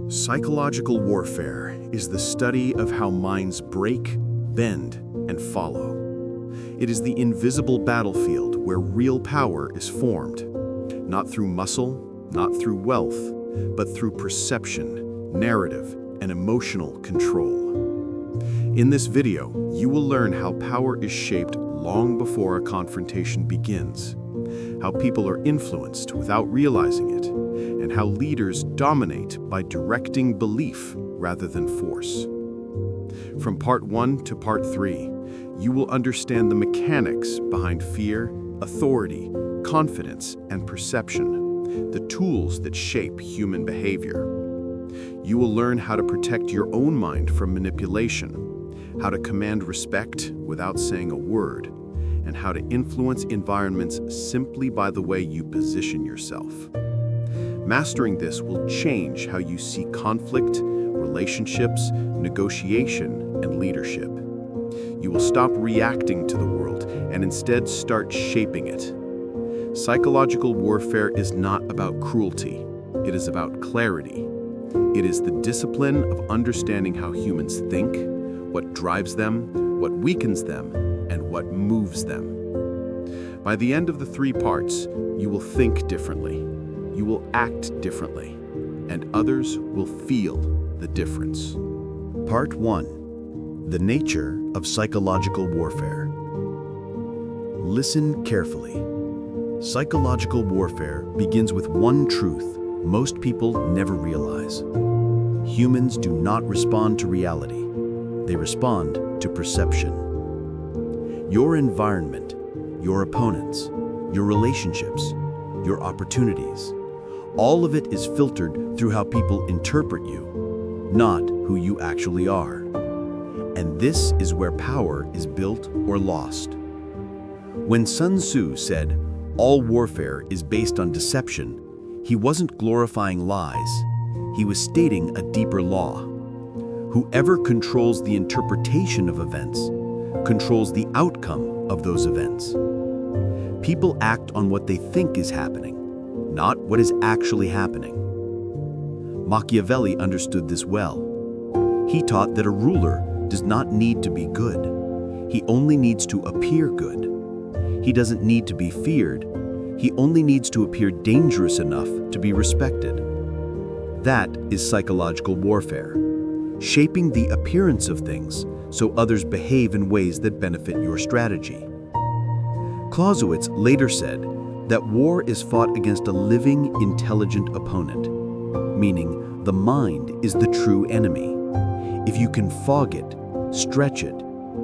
Psychological warfare is the study of how minds break, bend, and follow. It is the invisible battlefield where real power is formed, not through muscle, not through wealth, but through perception, narrative, and emotional control. In this video, you will learn how power is shaped long before a confrontation begins, how people are influenced without realizing it, and how leaders dominate by directing belief rather than force. From part 1 to part 3, you will understand the mechanics behind fear, authority, confidence, and perception, the tools that shape human behavior. You will learn how to protect your own mind from manipulation, how to command respect without saying a word, and how to influence environments simply by the way you position yourself. Mastering this will change how you see conflict, relationships, negotiation, and leadership. You will stop reacting to the world and instead start shaping it. Psychological warfare is not about cruelty. It is about clarity. It is the discipline of understanding how humans think, what drives them, what weakens them, and what moves them. By the end of the 3 parts, you will think differently. You will act differently, and others will feel the difference. Part 1. The nature of psychological warfare. Listen carefully. Psychological warfare begins with one truth most people never realize. Humans do not respond to reality. They respond to perception. Your environment, your opponents, your relationships, your opportunities, all of it is filtered through how people interpret you, not who you actually are. And this is where power is built or lost. When Sun Tzu said, "All warfare is based on deception," he wasn't glorifying lies. He was stating a deeper law. Whoever controls the interpretation of events controls the outcome of those events. People act on what they think is happening, not what is actually happening. Machiavelli understood this well. He taught that a ruler does not need to be good. He only needs to appear good. He doesn't need to be feared. He only needs to appear dangerous enough to be respected. That is psychological warfare, shaping the appearance of things so others behave in ways that benefit your strategy. Clausewitz later said that war is fought against a living, intelligent opponent, meaning the mind is the true enemy. If you can fog it, stretch it,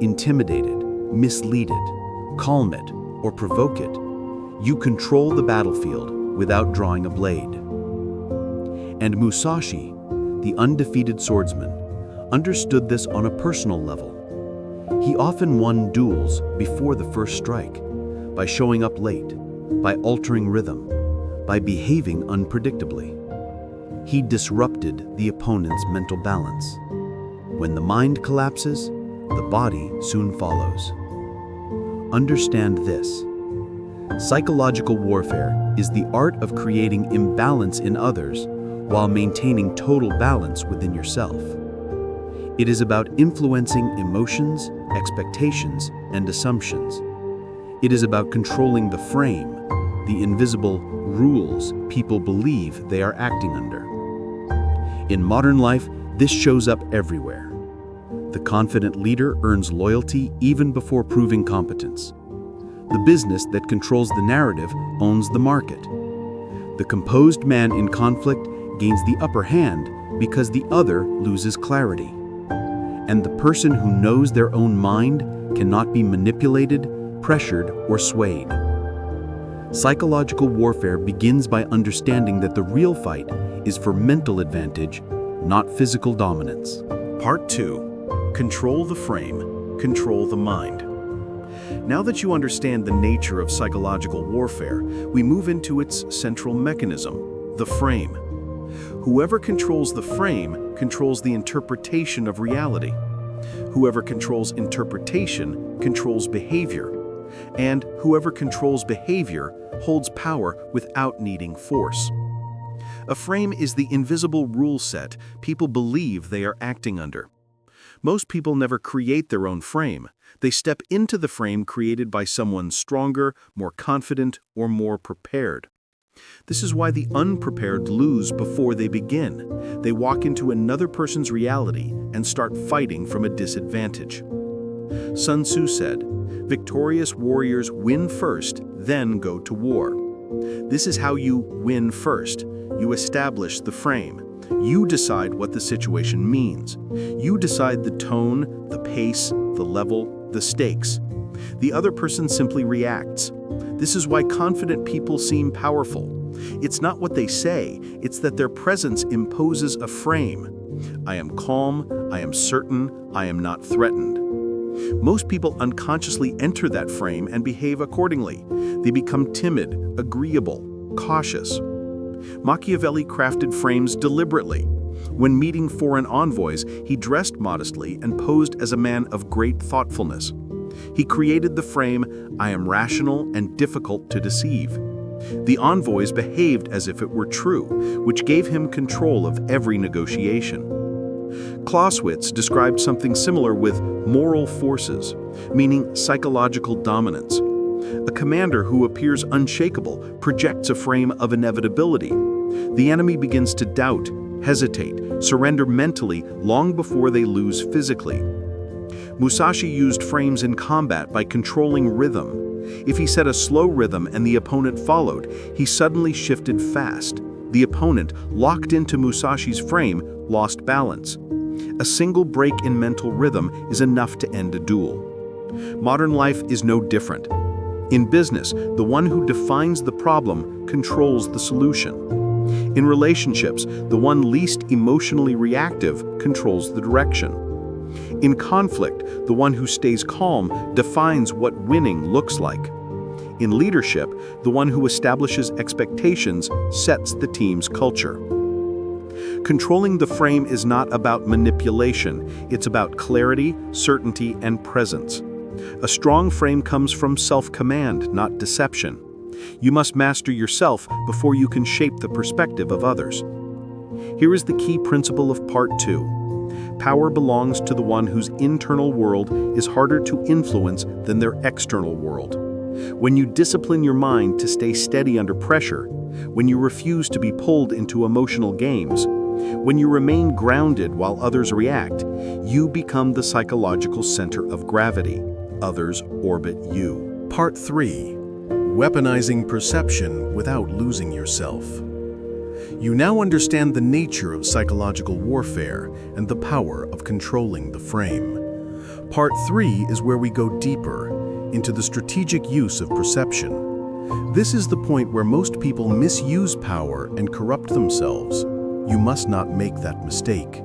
intimidate it, mislead it, calm it, or provoke it, you control the battlefield without drawing a blade. And Musashi, the undefeated swordsman, understood this on a personal level. He often won duels before the first strike, by showing up late, by altering rhythm, by behaving unpredictably. He disrupted the opponent's mental balance. When the mind collapses, the body soon follows. Understand this. Psychological warfare is the art of creating imbalance in others while maintaining total balance within yourself. It is about influencing emotions, expectations, and assumptions. It is about controlling the frame, the invisible rules people believe they are acting under. In modern life, this shows up everywhere. The confident leader earns loyalty even before proving competence. The business that controls the narrative owns the market. The composed man in conflict gains the upper hand because the other loses clarity. And the person who knows their own mind cannot be manipulated, pressured, or swayed. Psychological warfare begins by understanding that the real fight is for mental advantage, not physical dominance. Part 2. Control the frame, control the mind. Now that you understand the nature of psychological warfare, we move into its central mechanism, the frame. Whoever controls the frame controls the interpretation of reality. Whoever controls interpretation controls behavior. And whoever controls behavior holds power without needing force. A frame is the invisible rule set people believe they are acting under. Most people never create their own frame. They step into the frame created by someone stronger, more confident, or more prepared. This is why the unprepared lose before they begin. They walk into another person's reality and start fighting from a disadvantage. Sun Tzu said, "Victorious warriors win first, then go to war." This is how you win first. You establish the frame. You decide what the situation means. You decide the tone, the pace, the level, the stakes. The other person simply reacts. This is why confident people seem powerful. It's not what they say, it's that their presence imposes a frame. I am calm, I am certain, I am not threatened. Most people unconsciously enter that frame and behave accordingly. They become timid, agreeable, cautious. Machiavelli crafted frames deliberately. When meeting foreign envoys, he dressed modestly and posed as a man of great thoughtfulness. He created the frame, "I am rational and difficult to deceive." The envoys behaved as if it were true, which gave him control of every negotiation. Clausewitz described something similar with moral forces, meaning psychological dominance. A commander who appears unshakable projects a frame of inevitability. The enemy begins to doubt, hesitate, surrender mentally long before they lose physically. Musashi used frames in combat by controlling rhythm. If he set a slow rhythm and the opponent followed, he suddenly shifted fast. The opponent, locked into Musashi's frame, lost balance. A single break in mental rhythm is enough to end a duel. Modern life is no different. In business, the one who defines the problem controls the solution. In relationships, the one least emotionally reactive controls the direction. In conflict, the one who stays calm defines what winning looks like. In leadership, the one who establishes expectations sets the team's culture. Controlling the frame is not about manipulation, it's about clarity, certainty, and presence. A strong frame comes from self-command, not deception. You must master yourself before you can shape the perspective of others. Here is the key principle of Part 2. Power belongs to the one whose internal world is harder to influence than their external world. When you discipline your mind to stay steady under pressure, when you refuse to be pulled into emotional games, when you remain grounded while others react, you become the psychological center of gravity. Others orbit you. Part 3. Weaponizing perception without losing yourself. You now understand the nature of psychological warfare and the power of controlling the frame. Part 3 is where we go deeper into the strategic use of perception. This is the point where most people misuse power and corrupt themselves. You must not make that mistake.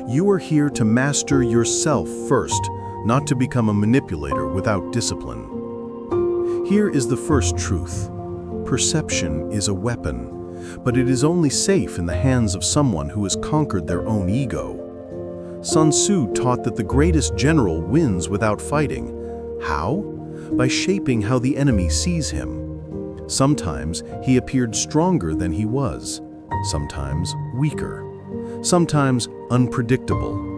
You are here to master yourself first, not to become a manipulator without discipline. Here is the first truth. Perception is a weapon, but it is only safe in the hands of someone who has conquered their own ego. Sun Tzu taught that the greatest general wins without fighting. How? By shaping how the enemy sees him. Sometimes he appeared stronger than he was, sometimes weaker, sometimes unpredictable.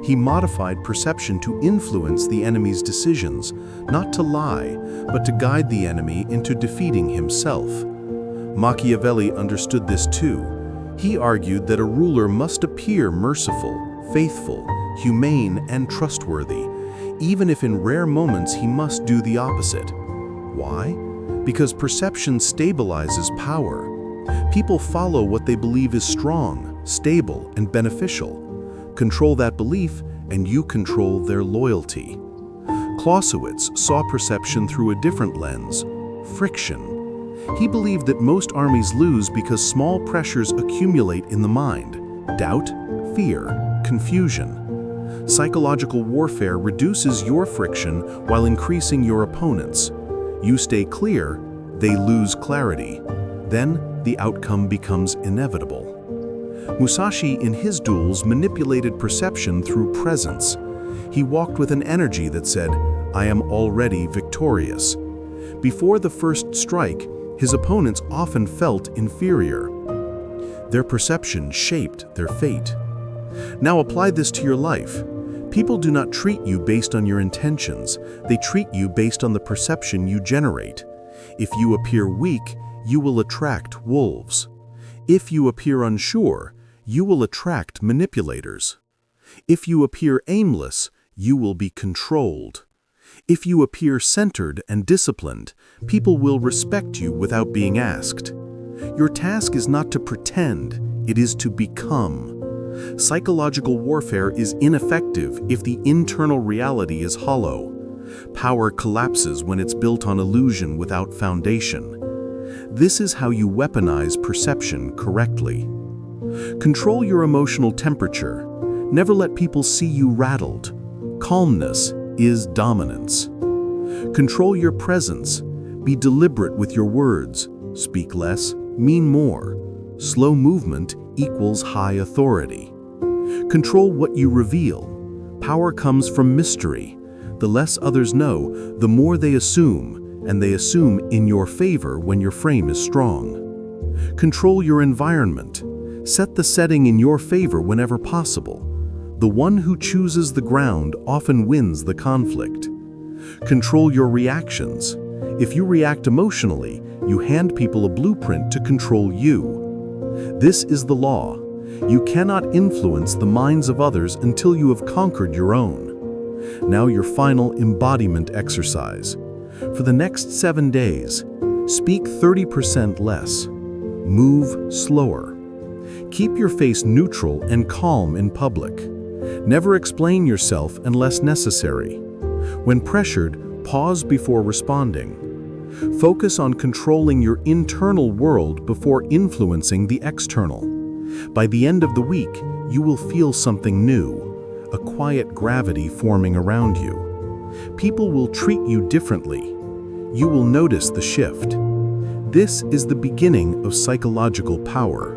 He modified perception to influence the enemy's decisions, not to lie, but to guide the enemy into defeating himself. Machiavelli understood this too. He argued that a ruler must appear merciful, faithful, humane, and trustworthy, even if in rare moments he must do the opposite. Why? Because perception stabilizes power. People follow what they believe is strong, stable, and beneficial. Control that belief, and you control their loyalty. Clausewitz saw perception through a different lens: friction. He believed that most armies lose because small pressures accumulate in the mind: doubt, fear, confusion. Psychological warfare reduces your friction while increasing your opponent's. You stay clear, they lose clarity. Then the outcome becomes inevitable. Musashi in his duels manipulated perception through presence. He walked with an energy that said, "I am already victorious." Before the first strike, his opponents often felt inferior. Their perception shaped their fate. Now apply this to your life. People do not treat you based on your intentions. They treat you based on the perception you generate. If you appear weak, you will attract wolves. If you appear unsure, you will attract manipulators. If you appear aimless, you will be controlled. If you appear centered and disciplined, people will respect you without being asked. Your task is not to pretend, it is to become. Psychological warfare is ineffective if the internal reality is hollow. Power collapses when it's built on illusion without foundation. This is how you weaponize perception correctly. Control your emotional temperature. Never let people see you rattled. Calmness is dominance. Control your presence. Be deliberate with your words. Speak less, mean more. Slow movement equals high authority. Control what you reveal. Power comes from mystery. The less others know, the more they assume, and they assume in your favor when your frame is strong. Control your environment. Set the setting in your favor whenever possible. The one who chooses the ground often wins the conflict. Control your reactions. If you react emotionally, you hand people a blueprint to control you. This is the law. You cannot influence the minds of others until you have conquered your own. Now your final embodiment exercise. For the next 7 days, speak 30% less. Move slower. Keep your face neutral and calm in public. Never explain yourself unless necessary. When pressured, pause before responding. Focus on controlling your internal world before influencing the external. By the end of the week, you will feel something new, a quiet gravity forming around you. People will treat you differently. You will notice the shift. This is the beginning of psychological power.